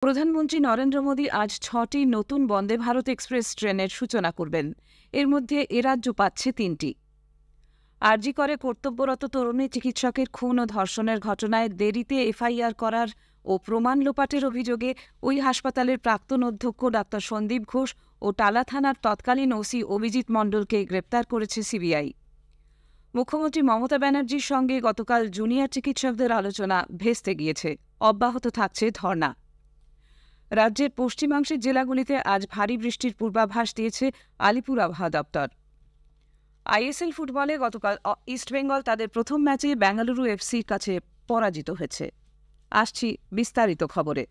প্রধানমন্ত্রী নরেন্দ্র মোদী আজ ৬টি নতুন বন্দে ভারত এক্সপ্রেস ট্রেনের সূচনা করবেন। এর মধ্যে এ রাজ্য পাচ্ছে ৩টি। আরজি করে কর্তব্যরত তরুণী চিকিৎসকের খুন ও ধর্ষণের ঘটনায় দেরিতে এফআইআর করার ও প্রমাণ লোপাটের অভিযোগে ওই হাসপাতালের প্রাক্তন অধ্যক্ষ ডাক্তার সন্দীপ ঘোষ ও টালা থানার তৎকালীন ওসি অভিজিৎ মণ্ডলকে গ্রেপ্তার করেছে সিবিআই। মুখ্যমন্ত্রী মমতা ব্যানার্জির সঙ্গে গতকাল জুনিয়র চিকিৎসকদের আলোচনা ভেস্তে গিয়েছে। অব্যাহত থাকছে ধর্না। রাজ্যের পশ্চিমাংশের জেলাগুলিতে আজ ভারী বৃষ্টির পূর্বাভাস দিয়েছে আলিপুর আবহাওয়া দপ্তর। আইএসএল ফুটবলে গতকাল ইস্টবেঙ্গল তাদের প্রথম ম্যাচে বেঙ্গালুরু এফসির কাছে পরাজিত হয়েছে। আসছি বিস্তারিত খবরে।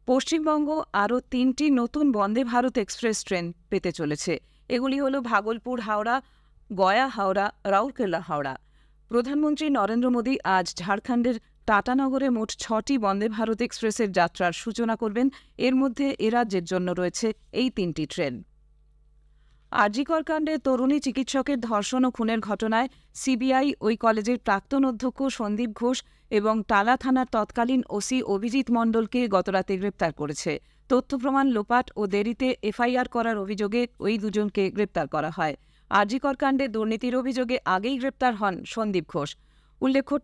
পশ্চিমবঙ্গ আরও ৩টি নতুন বন্দে ভারত এক্সপ্রেস ট্রেন পেতে চলেছে। এগুলি হল ভাগলপুর হাওড়া, গয়া হাওড়া, রাউরকেলা হাওড়া। প্রধানমন্ত্রী নরেন্দ্র মোদী আজ ঝাড়খণ্ডের টাটানগরে মোট ৬টি বন্দে ভারত এক্সপ্রেসের যাত্রার সূচনা করবেন। এর মধ্যে এ রাজ্যের জন্য রয়েছে এই ৩টি ট্রেন। আরজিকর কাণ্ডে তরুণী চিকিৎসকের ধর্ষণ ও খুনের ঘটনায় সিবিআই ওই কলেজের প্রাক্তন অধ্যক্ষ সন্দীপ ঘোষ এবং টালা থানার তৎকালীন ওসি অভিজিৎ মণ্ডলকে গতরাতে গ্রেপ্তার করেছে। তথ্য প্রমাণ লোপাট ও দেরিতে এফআইআর করার অভিযোগে ওই দুজনকে গ্রেপ্তার করা হয়। আরজিকর কাণ্ডে দুর্নীতির অভিযোগে আগেই গ্রেপ্তার হন সন্দীপ ঘোষ। উল্লেখ্য,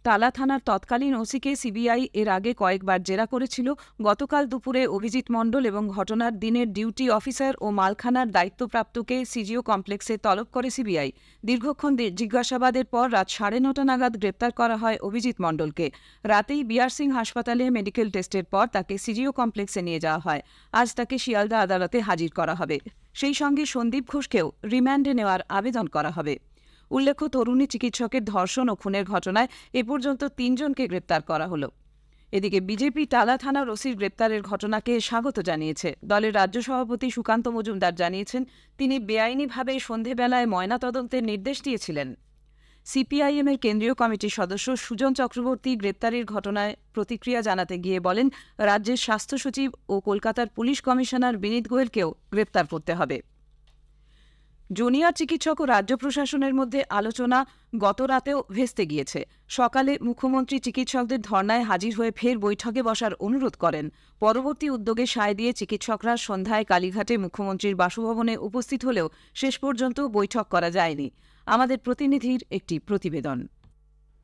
টালা থানার তৎকালীন ওসিকে সিবিআই এর আগে কয়েকবার জেরা করেছিল। গতকাল দুপুরে অভিজিৎ মণ্ডল এবং ঘটনার দিনের ডিউটি অফিসার ও মালখানার দায়িত্বপ্রাপ্তকে সিজিও কমপ্লেক্সে তলব করে সিবিআই। দীর্ঘক্ষণ জিজ্ঞাসাবাদের পর রাত ৯:৩০ নাগাদ গ্রেপ্তার করা হয় অভিজিৎ মণ্ডলকে। রাতেই বিআর সিং হাসপাতালে মেডিকেল টেস্টের পর তাকে সিজিও কমপ্লেক্সে নিয়ে যাওয়া হয়। আজ তাকে শিয়ালদা আদালতে হাজির করা হবে। সেই সঙ্গে সন্দীপ ঘোষকেও রিমান্ডে নেওয়ার আবেদন করা হবে। উল্লেখ্য, তরুণী চিকিৎসকের ধর্ষণ ও খুনের ঘটনায় এ পর্যন্ত ৩ জনকে গ্রেপ্তার করা হল। এদিকে বিজেপি টালা থানার ওসির গ্রেপ্তারের ঘটনাকে স্বাগত জানিয়েছে। দলের রাজ্য সভাপতি সুকান্ত মজুমদার জানিয়েছেন, তিনি বেআইনিভাবে সন্ধেবেলায় ময়নাতদন্তের নির্দেশ দিয়েছিলেন। সিপিআইএমের কেন্দ্রীয় কমিটির সদস্য সুজন চক্রবর্তী গ্রেপ্তারের ঘটনায় প্রতিক্রিয়া জানাতে গিয়ে বলেন, রাজ্যের স্বাস্থ্য সচিব ও কলকাতার পুলিশ কমিশনার বিনীত গোয়েলকেও গ্রেপ্তার করতে হবে। জুনিয়র চিকিৎসক ও রাজ্য প্রশাসনের মধ্যে আলোচনা গত রাতেও ভেস্তে গিয়েছে। সকালে মুখ্যমন্ত্রী চিকিৎসকদের ধর্নায় হাজির হয়ে ফের বৈঠকে বসার অনুরোধ করেন। পরবর্তী উদ্যোগে সায় দিয়ে চিকিৎসকরা সন্ধ্যায় কালীঘাটে মুখ্যমন্ত্রীর বাসভবনে উপস্থিত হলেও শেষ পর্যন্ত বৈঠক করা যায়নি। আমাদের প্রতিনিধির একটি প্রতিবেদন।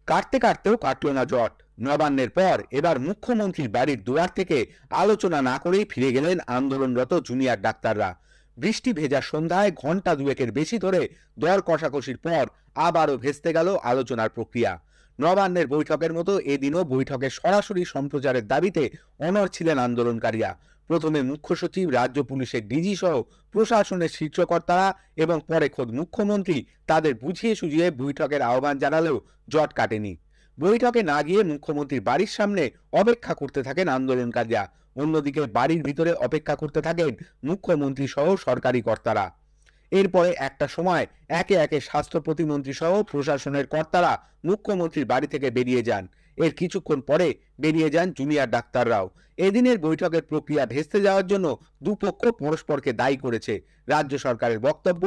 কাটতে কাটতেও কাটল না জট। নবান্নের পর এবার মুখ্যমন্ত্রীর বাড়ির দুয়ার থেকে আলোচনা না করেই ফিরে গেলেন আন্দোলনরত জুনিয়র ডাক্তাররা। বৃষ্টি ভেজা সন্ধ্যায় ঘণ্টা দুয়েকের বেশি ধরে দর কষাকষির পর আবারও ভেস্তে গেল আলোচনার প্রক্রিয়া। নবান্নের বৈঠকের মতো এদিনও বৈঠকে সরাসরি সম্প্রচারের দাবিতে অনড় ছিলেন আন্দোলনকারীরা। প্রথমে মুখ্য সচিব, রাজ্য পুলিশের ডিজি সহ প্রশাসনের শীর্ষকর্তারা এবং পরে খোদ মুখ্যমন্ত্রী তাদের বুঝিয়ে সুঝিয়ে বৈঠকের আহ্বান জানালেও জট কাটেনি। বৈঠকে না গিয়ে মুখ্যমন্ত্রীর বাড়ির সামনে অপেক্ষা করতে থাকেন আন্দোলনকারীরা। অন্যদিকে বাড়ির ভিতরে অপেক্ষা করতে থাকেন মুখ্যমন্ত্রী সহ সরকারি কর্তারা। এরপরে একটা সময় একে একে স্বাস্থ্য প্রতিমন্ত্রী সহ প্রশাসনের কর্তারা মুখ্যমন্ত্রীর বাড়ি থেকে বেরিয়ে যান। এর কিছুক্ষণ পরে বেরিয়ে যান জুনিয়র ডাক্তাররাও। এদিনের বৈঠকের প্রক্রিয়া ভেস্তে যাওয়ার জন্য দুপক্ষ পরস্পরকে দায়ী করেছে। রাজ্য সরকারের বক্তব্য,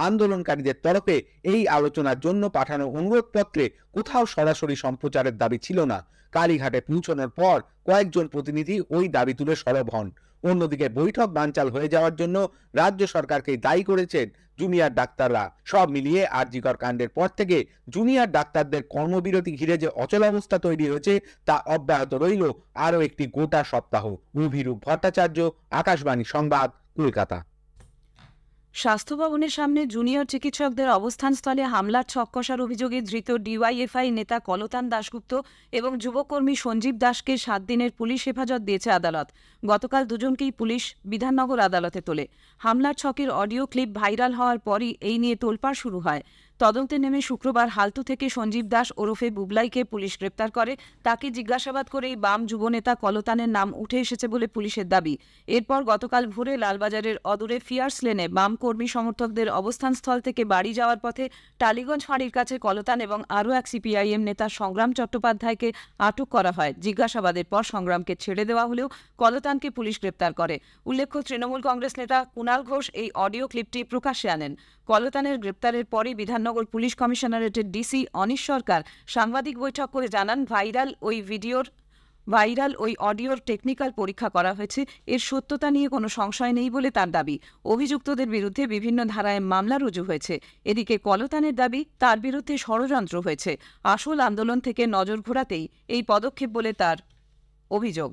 আন্দোলনকারীদের তরফে এই আলোচনার জন্য পাঠানো অনুরোধপত্রে কোথাও সরাসরি সম্প্রচারের দাবি ছিল না। কালীঘাটে পৌঁছানোর পর কয়েকজন প্রতিনিধি ওই দাবি তুলে সরব হন। অন্যদিকে বৈঠক বানচাল হয়ে যাওয়ার জন্য রাজ্য সরকারকে দায়ী করেছেন জুনিয়র ডাক্তাররা। সব মিলিয়ে আরজিকর কাণ্ডের পর থেকে জুনিয়র ডাক্তারদের কর্মবিরতি ঘিরে যে অচলাবস্থা তৈরি হয়েছে তা অব্যাহত রইল আরও একটি গোটা সপ্তাহ। অভিরূপ ভট্টাচার্য, আকাশবাণী সংবাদ, কলকাতা। স্বাস্থ্য ভবনের সামনে জুনিয়র চিকিৎসকদের অবস্থানস্থলে হামলার ছক কষার অভিযোগে ধৃত ডিওয়াইএফআই নেতা কলতান দাশগুপ্ত এবং যুবকর্মী সঞ্জীব দাসকে 7 দিনের পুলিশ হেফাজত দিয়েছে আদালত। গতকাল দুজনকেই পুলিশ বিধাননগর আদালতে তোলে। হামলার ছকের অডিও ক্লিপ ভাইরাল হওয়ার পরই এই নিয়ে তোলপাড় শুরু হয়। তদন্তে নেমে শুক্রবার হালতু থেকে সঞ্জীব দাস ওরফে বুবলাইকে পুলিশ গ্রেপ্তার করে। তাকে জিজ্ঞাসাবাদ করেই বাম যুবনেতা কলতানের নাম উঠে এসেছে বলে পুলিশের দাবি। এরপর গতকাল ভোরে লালবাজারের অদূরে ফিয়ার্স লেনে বাম কর্মী সমর্থকদের অবস্থানস্থল থেকে বাড়ি যাওয়ার পথে টালিগঞ্জ ফাঁড়ির কাছে কলতান এবং আরও এক সিপিআইএম নেতা সংগ্রাম চট্টোপাধ্যায়কে আটক করা হয়। জিজ্ঞাসাবাদের পর সংগ্রামকে ছেড়ে দেওয়া হলেও কলতানকে পুলিশ গ্রেপ্তার করে। উল্লেখ্য, তৃণমূল কংগ্রেস নেতা কুণাল ঘোষ এই অডিও ক্লিপটি প্রকাশ্যে আনেন। কলতানের গ্রেপ্তারের পরই বিধাননগর পুলিশ কমিশনারেটের ডিসি অনিশ সরকার সাংবাদিক বৈঠক করে জানান, ভাইরাল ওই ভিডিওর ভাইরাল ওই অডিওর টেকনিক্যাল পরীক্ষা করা হয়েছে। এর সত্যতা নিয়ে কোনো সংশয় নেই বলে তার দাবি। অভিযুক্তদের বিরুদ্ধে বিভিন্ন ধারায় মামলা রুজু হয়েছে। এদিকে কলতানের দাবি তার বিরুদ্ধে ষড়যন্ত্র হয়েছে। আসল আন্দোলন থেকে নজর ঘোরাতেই এই পদক্ষেপ বলে তার অভিযোগ।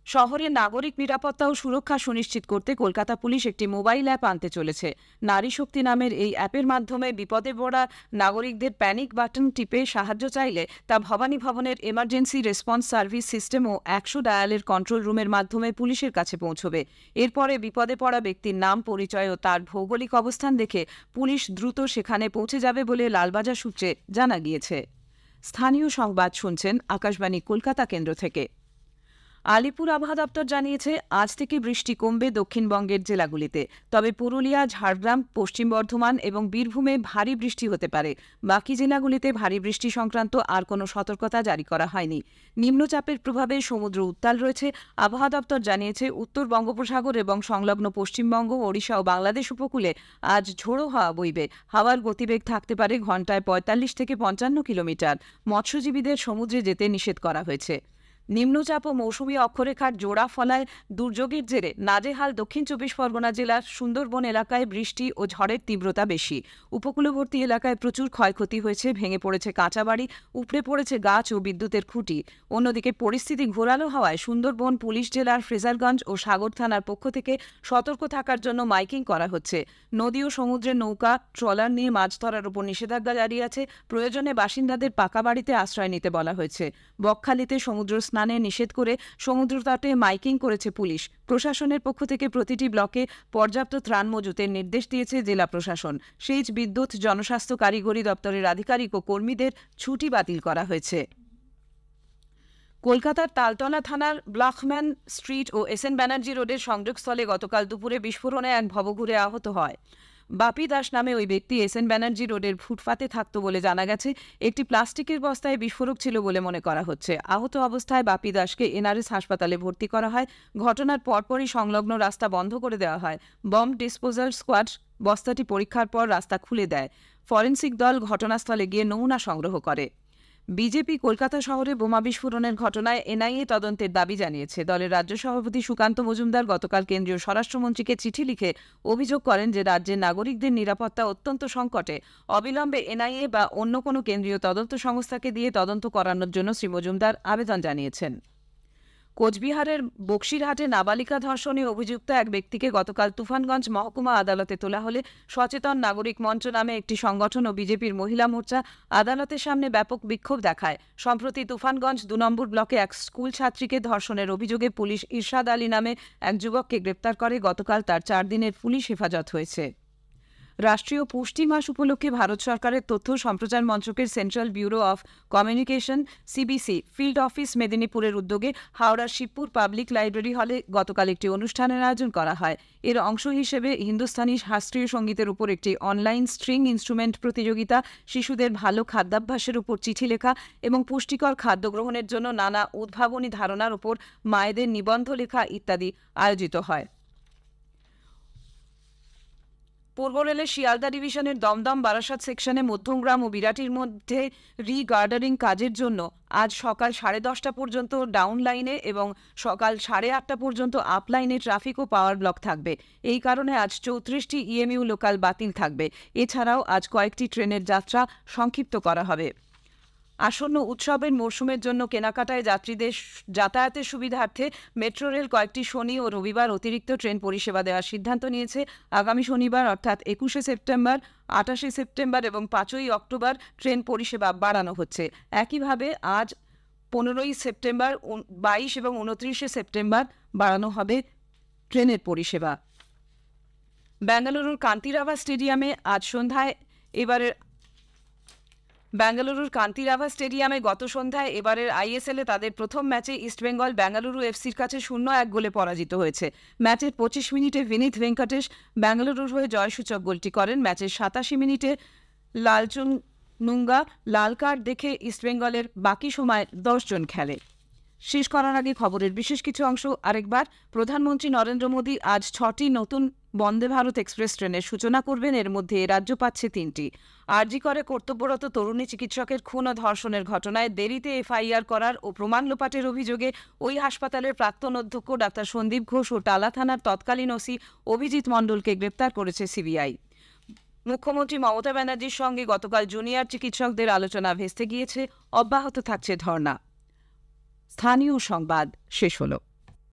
শহরে নাগরিক নিরাপত্তা ও সুরক্ষা সুনিশ্চিত করতে কলকাতা পুলিশ একটি মোবাইল অ্যাপ আনতে চলেছে। নারী শক্তি নামের এই অ্যাপের মাধ্যমে বিপদে পড়া নাগরিকদের প্যানিক বাটন টিপে সাহায্য চাইলে তা ভবানী ভবনের এমার্জেন্সি রেসপন্স সার্ভিস সিস্টেম ও 100 ডায়ালের কন্ট্রোল রুমের মাধ্যমে পুলিশের কাছে পৌঁছবে। এরপরে বিপদে পড়া ব্যক্তির নাম, পরিচয় ও তার ভৌগোলিক অবস্থান দেখে পুলিশ দ্রুত সেখানে পৌঁছে যাবে বলে লালবাজার সূত্রে জানা গিয়েছে। স্থানীয় সংবাদ শুনছেন আকাশবাণী কলকাতা কেন্দ্র থেকে। আলিপুর আবহাওয়া দপ্তর জানিয়েছে, আজ থেকে বৃষ্টি কমবে দক্ষিণবঙ্গের জেলাগুলিতে। তবে পুরুলিয়া, ঝাড়গ্রাম, পশ্চিম বর্ধমান এবং বীরভূমে ভারী বৃষ্টি হতে পারে। বাকি জেলাগুলিতে ভারী বৃষ্টি সংক্রান্ত আর কোনো সতর্কতা জারি করা হয়নি। নিম্নচাপের প্রভাবে সমুদ্র উত্তাল রয়েছে। আবহাওয়া দপ্তর জানিয়েছে, উত্তর বঙ্গোপসাগর এবং সংলগ্ন পশ্চিমবঙ্গ, ওড়িশা ও বাংলাদেশ উপকূলে আজ ঝোড়ো হাওয়া বইবে। হাওয়ার গতিবেগ থাকতে পারে ঘণ্টায় 45 থেকে 55 কিলোমিটার। মৎস্যজীবীদের সমুদ্রে যেতে নিষেধ করা হয়েছে। নিম্নচাপ ও মৌসুমী অক্ষরেখার জোড়া ফলায় দুর্যোগের জেরে নাজেহাল দক্ষিণ 24 পরগনা জেলার সুন্দরবন এলাকায় বৃষ্টি ও ঝড়ের তীব্রতা বেশি। উপকূলবর্তী এলাকায় প্রচুর ক্ষয়ক্ষতি হয়েছে। ভেঙে পড়েছে কাঁচা বাড়ি, উপড়ে পড়েছে গাছ ও বিদ্যুতের খুঁটি। অন্যদিকে পরিস্থিতি ঘোরালো হওয়ায় সুন্দরবন পুলিশ জেলার ফ্রেজারগঞ্জ ও সাগর থানার পক্ষ থেকে সতর্ক থাকার জন্য মাইকিং করা হচ্ছে। নদী ও সমুদ্রে নৌকা, ট্রলার নিয়ে মাছ ধরার উপর নিষেধাজ্ঞা জারি আছে। প্রয়োজনে বাসিন্দাদের পাকা বাড়িতে আশ্রয় নিতে বলা হয়েছে। বকখালিতে সমুদ্র স্নানে নিষেধ করে সমুদ্রতটে মাইকিং করেছে পুলিশ। প্রশাসনের পক্ষ থেকে প্রতিটি ব্লকে পর্যাপ্ত ত্রাণ মজুতের নির্দেশ দিয়েছে জেলা প্রশাসন। সেচ, বিদ্যুৎ, জনস্বাস্থ্য, কারিগরি দপ্তরের আধিকারিক ও কর্মীদের ছুটি বাতিল করা হয়েছে। কলকাতার তালতলা থানার ব্লকম্যান স্ট্রিট ও এস এন ব্যানার্জি রোডের সংযোগস্থলে গতকাল দুপুরে বিস্ফোরণে এক ভবঘুরে আহত হয়। বাপি দাস নামে ওই ব্যক্তি এস এন ব্যানার্জি রোডের ফুটপাতে থাকত বলে জানা গেছে। একটি প্লাস্টিকের বস্তায় বিস্ফোরক ছিল বলে মনে করা হচ্ছে। আহত অবস্থায় বাপি দাসকে এনআরএস হাসপাতালে ভর্তি করা হয়। ঘটনার পরপরই সংলগ্ন রাস্তা বন্ধ করে দেওয়া হয়। বম্ব ডিসপোজাল স্কোয়াড বস্তাটি পরীক্ষার পর রাস্তা খুলে দেয়। ফরেনসিক দল ঘটনাস্থলে গিয়ে নমুনা সংগ্রহ করে। বিজেপি কলকাতা শহরে বোমা বিস্ফোরণের ঘটনায় এনআইএ তদন্তের দাবি জানিয়েছে। দলের রাজ্য সভাপতি সুকান্ত মজুমদার গতকাল কেন্দ্রীয় স্বরাষ্ট্রমন্ত্রীকে চিঠি লিখে অভিযোগ করেন যে রাজ্যের নাগরিকদের নিরাপত্তা অত্যন্ত সংকটে। অবিলম্বে এনআইএ বা অন্য কোনো কেন্দ্রীয় তদন্ত সংস্থাকে দিয়ে তদন্ত করানোর জন্য শ্রী মজুমদার আবেদন জানিয়েছেন। কোচবিহারের বক্সিরহাটে নাবালিকা ধর্ষণে অভিযুক্ত এক ব্যক্তিকে গতকাল তুফানগঞ্জ মহকুমা আদালতে তোলা হলে সচেতন নাগরিক মঞ্চ নামে একটি সংগঠন ও বিজেপির মহিলা মোর্চা আদালতের সামনে ব্যাপক বিক্ষোভ দেখায়। সম্প্রতি তুফানগঞ্জ 2 নম্বর ব্লকে এক স্কুল ছাত্রীকে ধর্ষণের অভিযোগে পুলিশ ইরশাদ আলী নামে এক যুবককে গ্রেপ্তার করে। গতকাল তার 4 দিনের পুলিশ হেফাজত হয়েছে। রাষ্ট্রীয় পুষ্টি মাস উপলক্ষে ভারত সরকারের তথ্য সম্প্রচার মন্ত্রকের central bureau of communication CBC field office মেদিনীপুরের উদ্যোগে হাওড়ার শিবপুর পাবলিক লাইব্রেরি হলে গতকাল একটি অনুষ্ঠানের আয়োজন করা হয়। এর অংশ হিসেবে হিন্দুস্তানি শাস্ত্রীয় সঙ্গীতের উপর একটি অনলাইন স্ট্রিং ইনস্ট্রুমেন্ট প্রতিযোগিতা, শিশুদের ভালো খাদ্যাভ্যাসের উপর চিঠি লেখা এবং পুষ্টিকর খাদ্য গ্রহণের জন্য নানা উদ্ভাবনী ধারণার উপর মায়েদের নিবন্ধ লেখা ইত্যাদি আয়োজিত হয়। পূর্ব রেলের শিয়ালদা ডিভিশনের দমদম বারাসাত সেকশনে মধ্যমগ্রাম ও বিরাটির মধ্যে রিগার্ডারিং কাজের জন্য আজ সকাল 10:30 পর্যন্ত ডাউন লাইনে এবং সকাল 8:30 পর্যন্ত আপ লাইনে ট্রাফিক ও পাওয়ার ব্লক থাকবে। এই কারণে আজ 34টি ইএমইউ লোকাল বাতিল থাকবে। এছাড়াও আজ কয়েকটি ট্রেনের যাত্রা সংক্ষিপ্ত করা হবে। আসন্ন উৎসবের মরশুমের জন্য কেনাকাটায় যাত্রীদের যাতায়াতের সুবিধার্থে মেট্রো রেল কয়েকটি শনি ও রবিবার অতিরিক্ত ট্রেন পরিষেবা দেওয়ার সিদ্ধান্ত নিয়েছে। আগামী শনিবার অর্থাৎ 21শে সেপ্টেম্বর, 28শে সেপ্টেম্বর এবং 5ই অক্টোবর ট্রেন পরিষেবা বাড়ানো হচ্ছে। একইভাবে আজ 15ই সেপ্টেম্বর, 22 এবং 29শে সেপ্টেম্বর বাড়ানো হবে ট্রেনের পরিষেবা। বেঙ্গালুরুর কান্তিরাভা স্টেডিয়ামে আজ সন্ধ্যায় গত সন্ধ্যায় এবারের আইএসএলে তাদের প্রথম ম্যাচে ইস্টবেঙ্গল বেঙ্গালুরু এফসির কাছে 0-1 গোলে পরাজিত হয়েছে। ম্যাচের 25 মিনিটে বিনীত ভেঙ্কটেশ বেঙ্গালুরুর হয়ে জয়সূচক গোলটি করেন। ম্যাচের 87 মিনিটে লালচুং নুঙ্গা লাল কার্ড দেখে ইস্টবেঙ্গলের বাকি সময় 10 জন খেলে। শেষ করার আগে খবরের বিশেষ কিছু অংশ আরেকবার। প্রধানমন্ত্রী নরেন্দ্র মোদী আজ 6টি নতুন বন্দে ভারত এক্সপ্রেস ট্রেনের সূচনা করবেন। এর মধ্যে এ রাজ্য পাচ্ছে 3টি। আরজি করে কর্তব্যরত তরুণী চিকিৎসকের খুন ও ধর্ষণের ঘটনায় দেরিতে এফআইআর করার ও প্রমাণ লোপাটের অভিযোগে ওই হাসপাতালের প্রাক্তন অধ্যক্ষ ডাক্তার সন্দীপ ঘোষ ও টালা থানার তৎকালীন ওসি অভিজিৎ মণ্ডলকে গ্রেপ্তার করেছে সিবিআই। মুখ্যমন্ত্রী মমতা ব্যানার্জির সঙ্গে গতকাল জুনিয়র চিকিৎসকদের আলোচনা ভেস্তে গিয়েছে। অব্যাহত থাকছে ধর্না। স্থানীয় সংবাদ শেষ হলো।